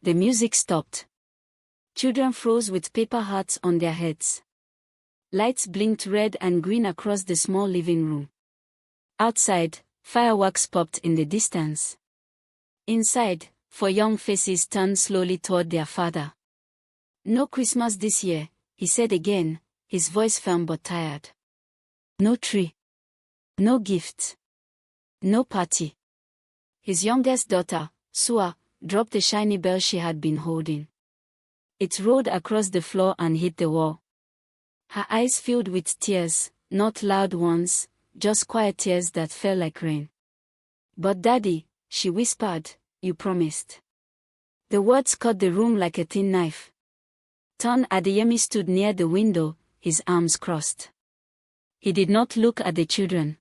the music stopped. Children froze with paper hats on their heads. Lights blinked red and green across the small living room. Outside, fireworks popped in the distance. Inside, 4 young faces turned slowly toward their father. "No Christmas this year," he said again, his voice firm but tired. "No tree. No gifts. No party." His youngest daughter, Sua, dropped the shiny bell she had been holding. It rolled across the floor and hit the wall. Her eyes filled with tears, not loud ones, just quiet tears that fell like rain. "But Daddy," she whispered, "you promised." The words cut the room like a thin knife. Ton Adeyemi stood near the window, his arms crossed. He did not look at the children.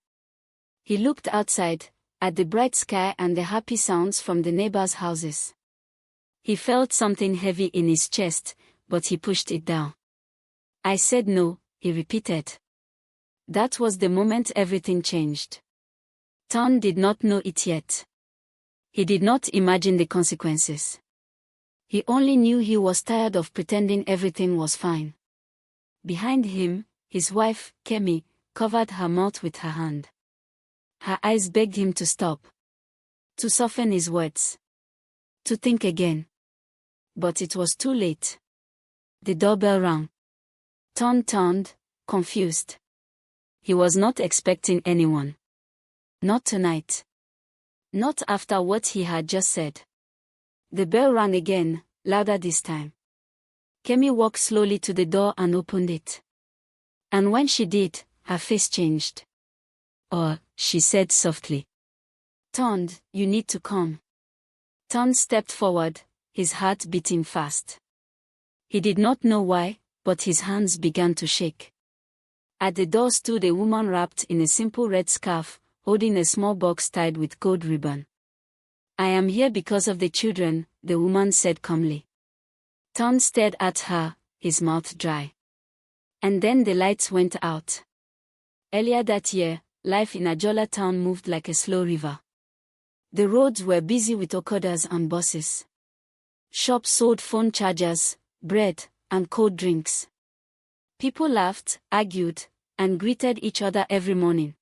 He looked outside, at the bright sky and the happy sounds from the neighbors' houses. He felt something heavy in his chest, but he pushed it down. "I said no," he repeated. That was the moment everything changed. Ton did not know it yet. He did not imagine the consequences. He only knew he was tired of pretending everything was fine. Behind him, his wife, Kemi, covered her mouth with her hand. Her eyes begged him to stop. To soften his words. To think again. But it was too late. The doorbell rang. Ton turned, confused. He was not expecting anyone. Not tonight. Not after what he had just said. The bell rang again, louder this time. Kemi walked slowly to the door and opened it. And when she did, her face changed. "Oh," she said softly. "Ton, you need to come." Ton stepped forward, his heart beating fast. He did not know why, but his hands began to shake. At the door stood a woman wrapped in a simple red scarf, holding a small box tied with gold ribbon. "I am here because of the children," the woman said calmly. Ton stared at her, his mouth dry. And then the lights went out. Earlier that year, life in Ajala Town moved like a slow river. The roads were busy with okadas and buses. Shops sold phone chargers, bread, and cold drinks. People laughed, argued, and greeted each other every morning.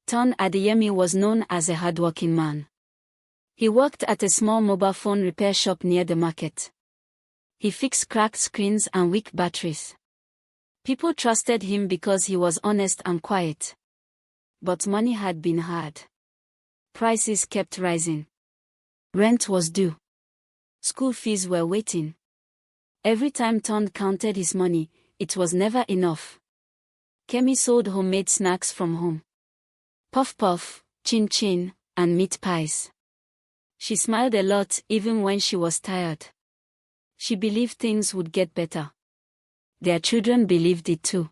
Ton Adeyemi was known as a hardworking man. He worked at a small mobile phone repair shop near the market. He fixed cracked screens and weak batteries. People trusted him because he was honest and quiet. But money had been hard. Prices kept rising. Rent was due. School fees were waiting. Every time Ton counted his money, it was never enough. Kemi sold homemade snacks from home. Puff puff, chin chin, and meat pies. She smiled a lot even when she was tired. She believed things would get better. Their children believed it too.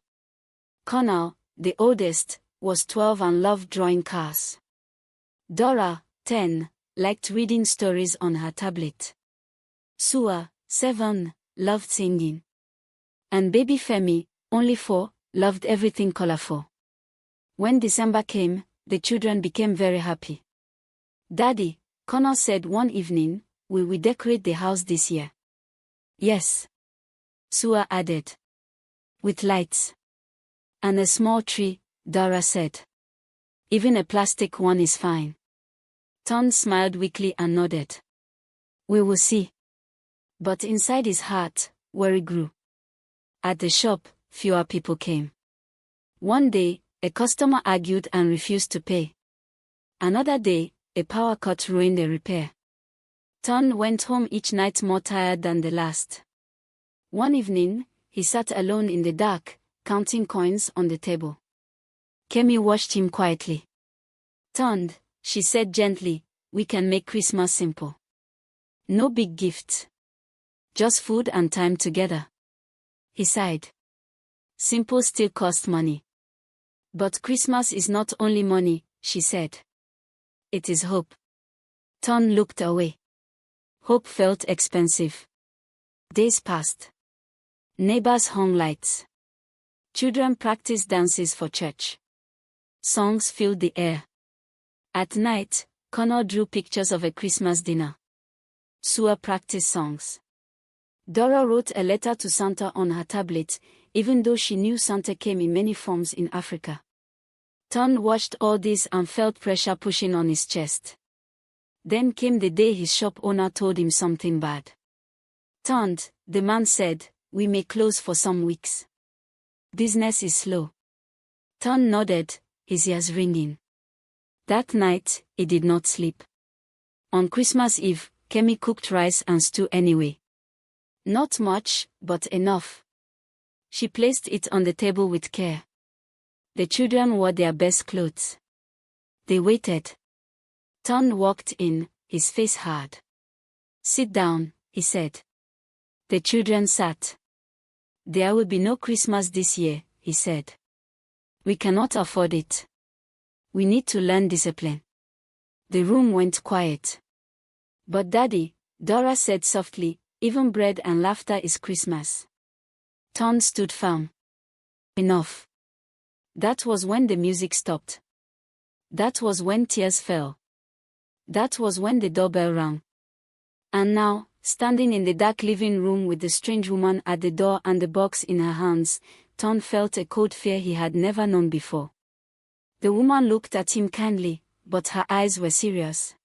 Connor, the oldest, was 12 and loved drawing cars. Dora, 10, liked reading stories on her tablet. Sua, 7, loved singing. And baby Femi, only 4, loved everything colorful. When December came, the children became very happy. "Daddy," Connor said one evening, "will we decorate the house this year?" "Yes," Sua added. "With lights. And a small tree," Dora said. "Even a plastic one is fine." Ton smiled weakly and nodded. "We will see." But inside his heart, worry grew. At the shop, fewer people came. One day, a customer argued and refused to pay. Another day, a power cut ruined a repair. Ton went home each night more tired than the last. One evening, he sat alone in the dark, counting coins on the table. Kemi watched him quietly. "Ton," she said gently, "we can make Christmas simple. No big gifts. Just food and time together." He sighed. "Simple still costs money." "But Christmas is not only money," she said. "It is hope." Ton looked away. Hope felt expensive. Days passed. Neighbors hung lights. Children practiced dances for church. Songs filled the air. At night, Connor drew pictures of a Christmas dinner. Sua practiced songs. Dora wrote a letter to Santa on her tablet, even though she knew Santa came in many forms in Africa. Ton watched all this and felt pressure pushing on his chest. Then came the day his shop owner told him something bad. Ton, the man said, we may close for some weeks. Business is slow. Ton nodded, his ears ringing. That night, he did not sleep. On Christmas Eve, Kemi cooked rice and stew anyway. Not much, but enough. She placed it on the table with care. The children wore their best clothes. They waited. Ton walked in, his face hard. Sit down, he said. The children sat. There will be no Christmas this year, he said. We cannot afford it. We need to learn discipline. The room went quiet. But Daddy, Dora said softly, even bread and laughter is Christmas. Ton stood firm. Enough. That was when the music stopped. That was when tears fell. That was when the doorbell rang. And now, standing in the dark living room with the strange woman at the door and the box in her hands, Ton felt a cold fear he had never known before. The woman looked at him kindly, but her eyes were serious.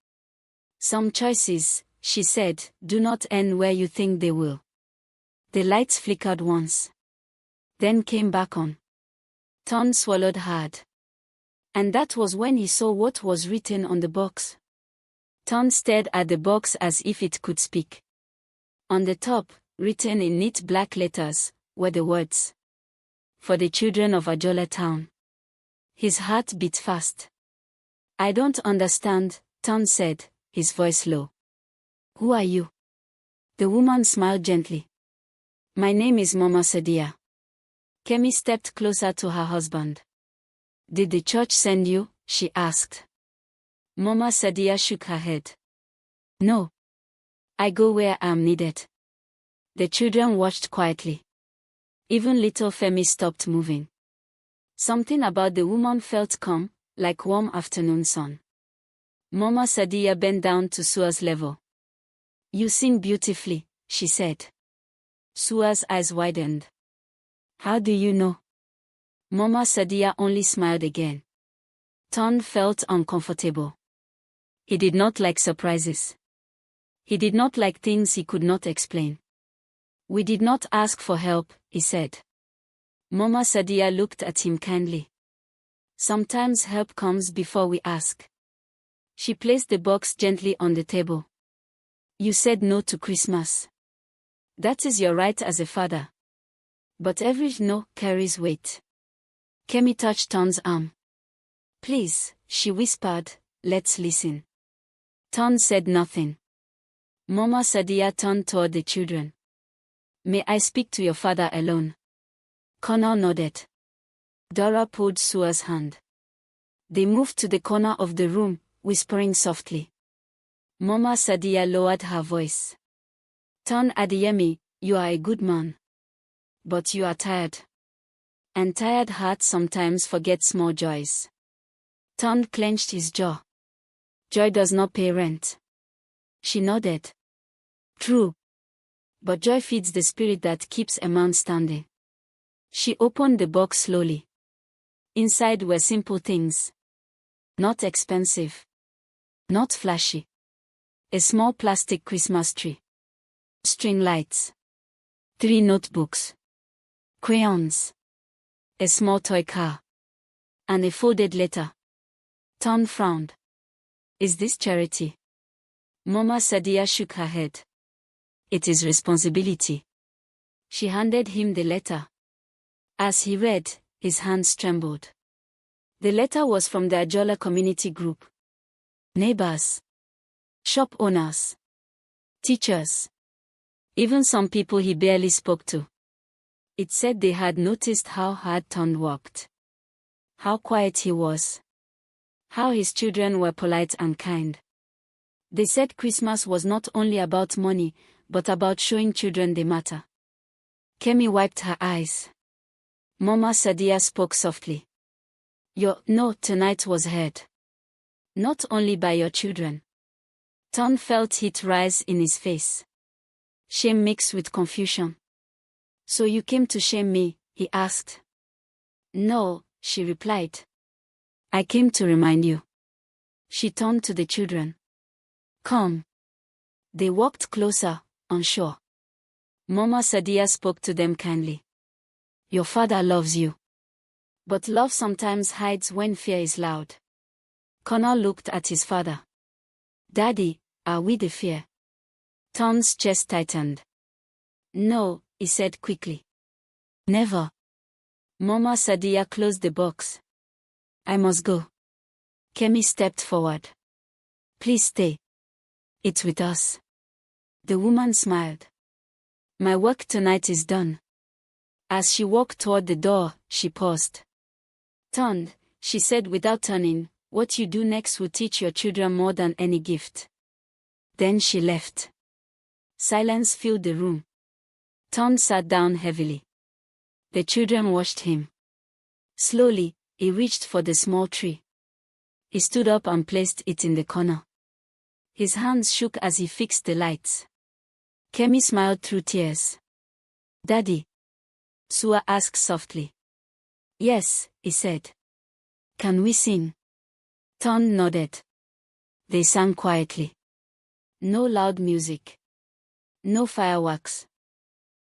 Some choices, she said, do not end where you think they will. The lights flickered once. Then came back on. Ton swallowed hard. And that was when he saw what was written on the box. Ton stared at the box as if it could speak. On the top, written in neat black letters, were the words, "For the children of Ajala Town." His heart beat fast. I don't understand, Ton said, his voice low. Who are you? The woman smiled gently. My name is Mama Sadia. Kemi stepped closer to her husband. Did the church send you? She asked. Mama Sadia shook her head. No. I go where I am needed. The children watched quietly. Even little Femi stopped moving. Something about the woman felt calm, like warm afternoon sun. Mama Sadia bent down to Sua's level. You sing beautifully, she said. Sua's eyes widened. How do you know? Mama Sadia only smiled again. Ton felt uncomfortable. He did not like surprises. He did not like things he could not explain. We did not ask for help, he said. Mama Sadia looked at him kindly. Sometimes help comes before we ask. She placed the box gently on the table. You said no to Christmas. That is your right as a father. But every no carries weight. Kemi touched Ton's arm. Please, she whispered, let's listen. Ton said nothing. Mama Sadia turned toward the children. May I speak to your father alone? Connor nodded. Dora pulled Sua's hand. They moved to the corner of the room, whispering softly. Mama Sadia lowered her voice. Ton Adeyemi, you are a good man. But you are tired. And tired hearts sometimes forget small joys. Ton clenched his jaw. Joy does not pay rent. She nodded. True. But joy feeds the spirit that keeps a man standing. She opened the box slowly. Inside were simple things. Not expensive. Not flashy. A small plastic Christmas tree. String lights. 3 notebooks. Crayons. A small toy car. And a folded letter. Ton frowned. Is this charity? Mama Sadia shook her head. It is responsibility. She handed him the letter. As he read, his hands trembled. The letter was from the Ajala community group. Neighbors. Shop owners. Teachers. Even some people he barely spoke to. It said they had noticed how hard Ton worked. How quiet he was. How his children were polite and kind. They said Christmas was not only about money, but about showing children they matter. Kemi wiped her eyes. Mama Sadia spoke softly. Your no tonight was heard. Not only by your children. Ton felt heat rise in his face. Shame mixed with confusion. "So you came to shame me?" he asked. "No," she replied. "I came to remind you." She turned to the children. "Come." They walked closer, unsure. Mama Sadia spoke to them kindly. "Your father loves you. But love sometimes hides when fear is loud." Connor looked at his father. "Daddy, are we the fear?" Ton's chest tightened. "No," he said quickly. "Never." Mama Sadia closed the box. "I must go." Kemi stepped forward. "Please stay. It's with us." The woman smiled. "My work tonight is done." As she walked toward the door, she paused. "Ton," she said without turning, "what you do next will teach your children more than any gift." Then she left. Silence filled the room. Ton sat down heavily. The children watched him. Slowly, he reached for the small tree. He stood up and placed it in the corner. His hands shook as he fixed the lights. Kemi smiled through tears. "Daddy?" Sua asked softly. "Yes," he said. "Can we sing?" Ton nodded. They sang quietly. No loud music. No fireworks.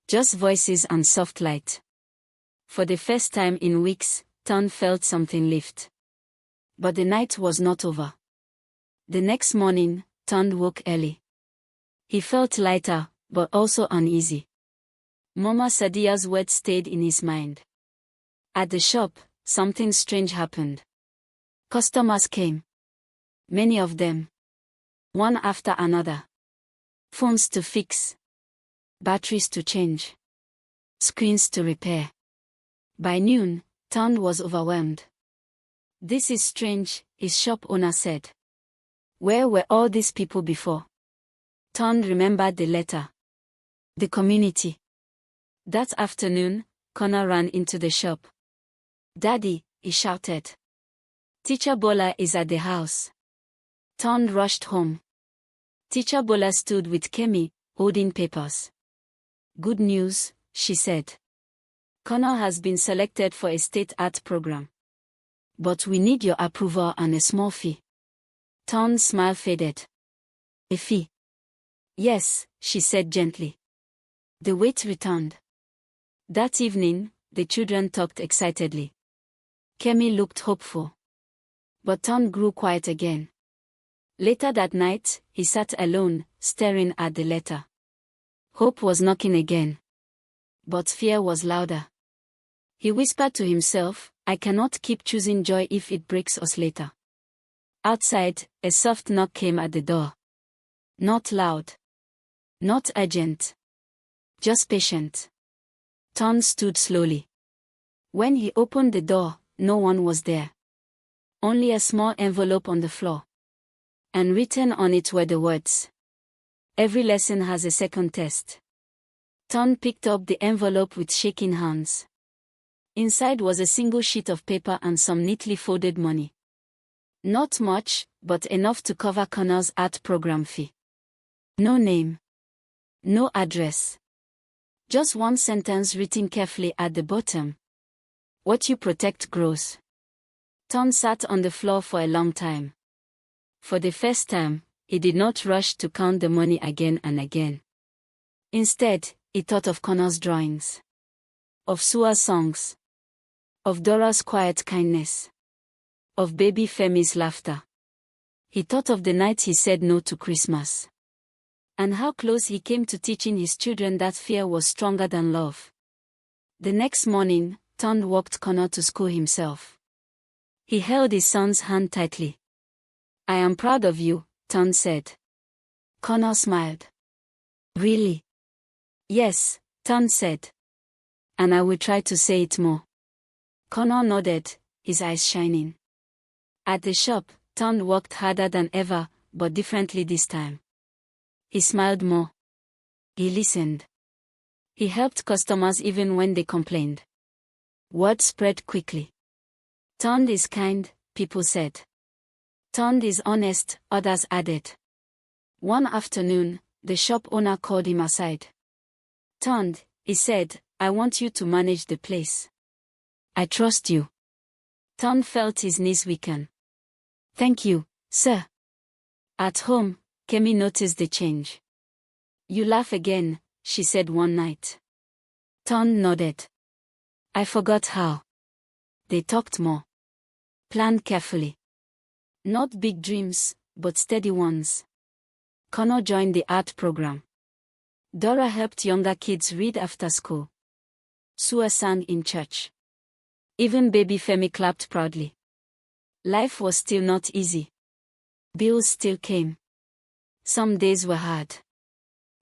Just voices and soft light. For the first time in weeks, Ton felt something lift. But the night was not over. The next morning, Ton woke early. He felt lighter, but also uneasy. Mama Sadia's words stayed in his mind. At the shop, something strange happened. Customers came. Many of them. One after another. Phones to fix. Batteries to change. Screens to repair. By noon, Ton was overwhelmed. "This is strange," his shop owner said. "Where were all these people before?" Ton remembered the letter. The community. That afternoon, Connor ran into the shop. "Daddy," he shouted. "Teacher Bola is at the house." Ton rushed home. Teacher Bola stood with Kemi, holding papers. "Good news," she said. "Connor has been selected for a state art program. But we need your approval and a small fee." Ton's smile faded. "A fee?" "Yes," she said gently. The weight returned. That evening, the children talked excitedly. Kemi looked hopeful. But Ton grew quiet again. Later that night, he sat alone, staring at the letter. Hope was knocking again. But fear was louder. He whispered to himself, "I cannot keep choosing joy if it breaks us later." Outside, a soft knock came at the door. Not loud. Not urgent. Just patient. Ton stood slowly. When he opened the door, no one was there. Only a small envelope on the floor. And written on it were the words, "Every lesson has a second test." Ton picked up the envelope with shaking hands. Inside was a single sheet of paper and some neatly folded money. Not much, but enough to cover Connor's art program fee. No name. No address. Just one sentence written carefully at the bottom. "What you protect grows." Ton sat on the floor for a long time. For the first time, he did not rush to count the money again and again. Instead, he thought of Connor's drawings. Of Sua's songs. Of Dora's quiet kindness. Of baby Femi's laughter. He thought of the night he said no to Christmas. And how close he came to teaching his children that fear was stronger than love. The next morning, Ton walked Connor to school himself. He held his son's hand tightly. "I am proud of you," Ton said. Connor smiled. "Really?" "Yes," Ton said. "And I will try to say it more." Connor nodded, his eyes shining. At the shop, Ton worked harder than ever, but differently this time. He smiled more. He listened. He helped customers even when they complained. Word spread quickly. Ton is kind, people said. Ton is honest, others added. One afternoon, the shop owner called him aside. "Ton," he said, "I want you to manage the place. I trust you." Ton felt his knees weaken. "Thank you, sir." At home, Kemi noticed the change. "You laugh again," she said one night. Ton nodded. "I forgot how." They talked more. Planned carefully. Not big dreams, but steady ones. Connor joined the art program. Dora helped younger kids read after school. Sua sang in church. Even baby Femi clapped proudly. Life was still not easy. Bills still came. Some days were hard.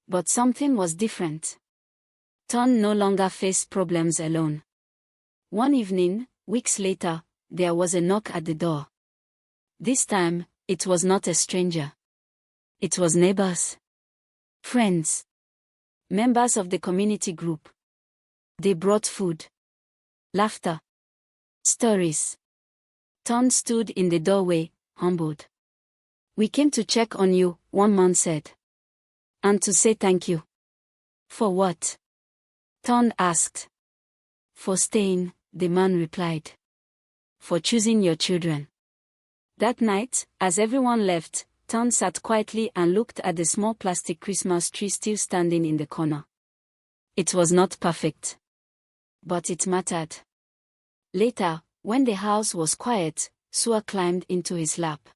But something was different. Ton no longer faced problems alone. One evening, weeks later, there was a knock at the door. This time, it was not a stranger. It was neighbors. Friends. Members of the community group. They brought food. Laughter. Stories. Ton stood in the doorway, humbled. "We came to check on you," one man said. "And to say thank you." "For what?" Ton asked. "For staying," the man replied. "For choosing your children." That night, as everyone left, Ton sat quietly and looked at the small plastic Christmas tree still standing in the corner. It was not perfect. But it mattered. Later, when the house was quiet, Sua climbed into his lap.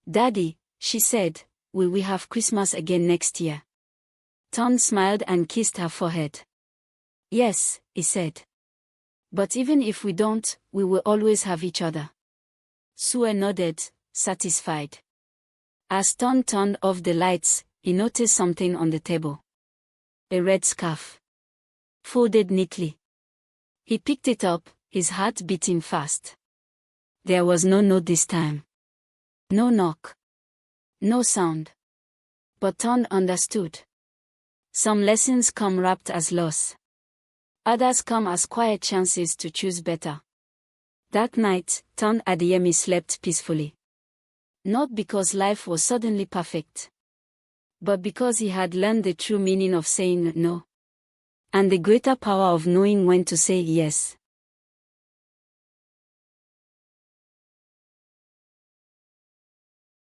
"Daddy," she said, "will we have Christmas again next year?" Ton smiled and kissed her forehead. "Yes," he said. "But even if we don't, we will always have each other." Sua nodded, satisfied. As Ton turned off the lights, he noticed something on the table. A red scarf. Folded neatly. He picked it up, his heart beating fast. There was no note this time. No knock. No sound. But Ton understood. Some lessons come wrapped as loss. Others come as quiet chances to choose better. That night, Ton Adeyemi slept peacefully. Not because life was suddenly perfect, but because he had learned the true meaning of saying no. And the greater power of knowing when to say yes.